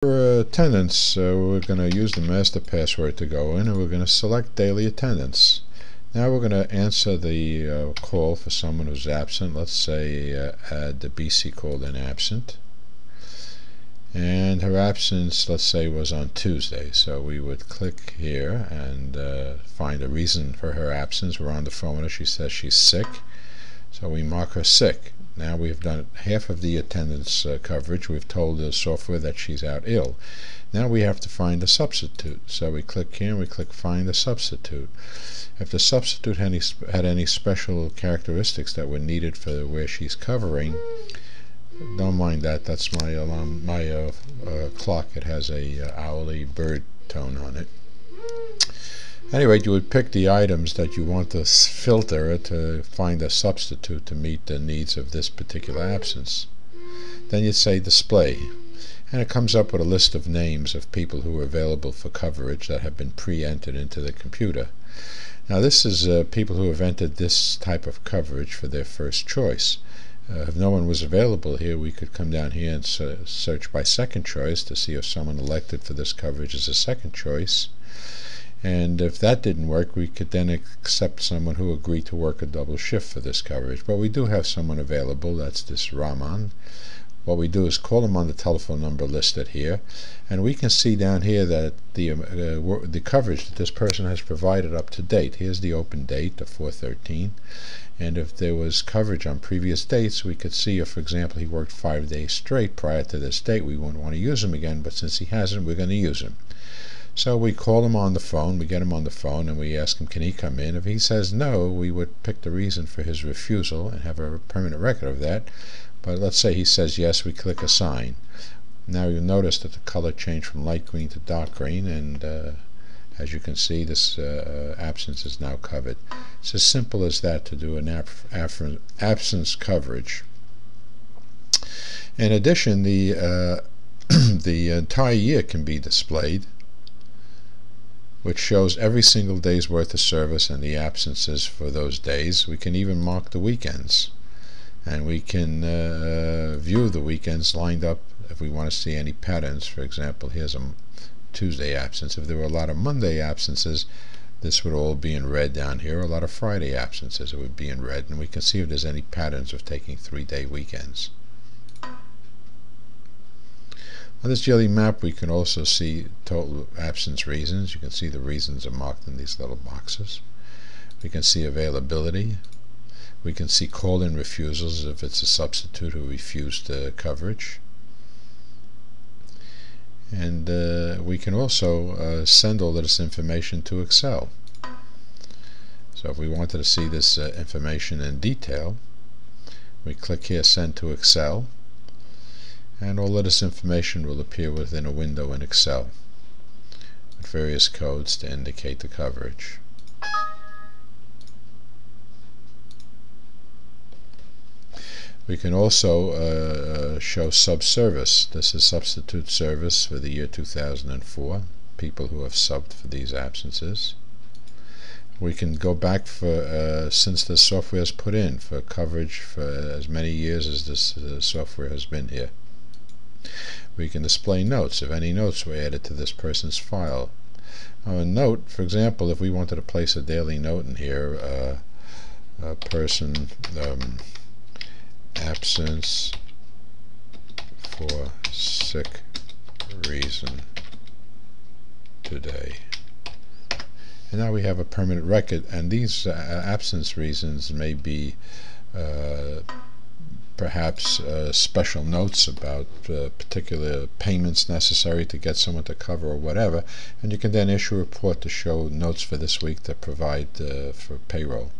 For attendance, we're going to use the master password to go in, and we're going to select daily attendance. Now we're going to answer the call for someone who's absent. Let's say add the BC called in absent, and her absence, let's say, was on Tuesday. So we would click here and find a reason for her absence. We're on the phone with her. She says she's sick, so we mark her sick. Now we've done half of the attendance coverage. We've told the software that she's out ill. Now we have to find a substitute. So we click here and we click find a substitute. If the substitute had any special characteristics that were needed for where she's covering, don't mind that. That's my alarm, my clock. It has a owly bird tone on it. Anyway, you would pick the items that you want to filter to find a substitute to meet the needs of this particular absence. Then you'd say display, and it comes up with a list of names of people who are available for coverage that have been pre-entered into the computer. Now this is people who have entered this type of coverage for their first choice. If no one was available here, we could come down here and search by second choice to see if someone elected for this coverage is a second choice. And if that didn't work, we could then accept someone who agreed to work a double shift for this coverage. But we do have someone available. That's this Rahman. What we do is call him on the telephone number listed here, and we can see down here that the coverage that this person has provided up to date. Here's the open date, the 4/13, and if there was coverage on previous dates, we could see if, for example, he worked 5 days straight prior to this date. We wouldn't want to use him again, but since he hasn't, we're going to use him. So we call him on the phone, we get him on the phone, and we ask him, can he come in? If he says no, we would pick the reason for his refusal and have a permanent record of that. But let's say he says yes, we click assign. Now you'll notice that the color changed from light green to dark green, and as you can see, this absence is now covered. It's as simple as that to do an absence coverage. In addition, the entire year can be displayed, which shows every single day's worth of service and the absences for those days. We can even mark the weekends, and we can view the weekends lined up if we want to see any patterns. For example, here's a Tuesday absence. If there were a lot of Monday absences, this would all be in red down here. A lot of Friday absences, it would be in red, and we can see if there's any patterns of taking 3-day weekends. On this jelly map, we can also see total absence reasons. You can see the reasons are marked in these little boxes. We can see availability. We can see call-in refusals if it's a substitute who refused coverage. And we can also send all of this information to Excel. So if we wanted to see this information in detail, we click here, Send to Excel, and all of this information will appear within a window in Excel with various codes to indicate the coverage. We can also show subservice. This is substitute service for the year 2004, people who have subbed for these absences. We can go back for since the software is put in for coverage for as many years as this software has been here. We can display notes if any notes were added to this person's file. A note, for example, if we wanted to place a daily note in here, a person absence for sick reason today. And now we have a permanent record, and these absence reasons may be perhaps special notes about particular payments necessary to get someone to cover or whatever, and you can then issue a report to show notes for this week that provide for payroll.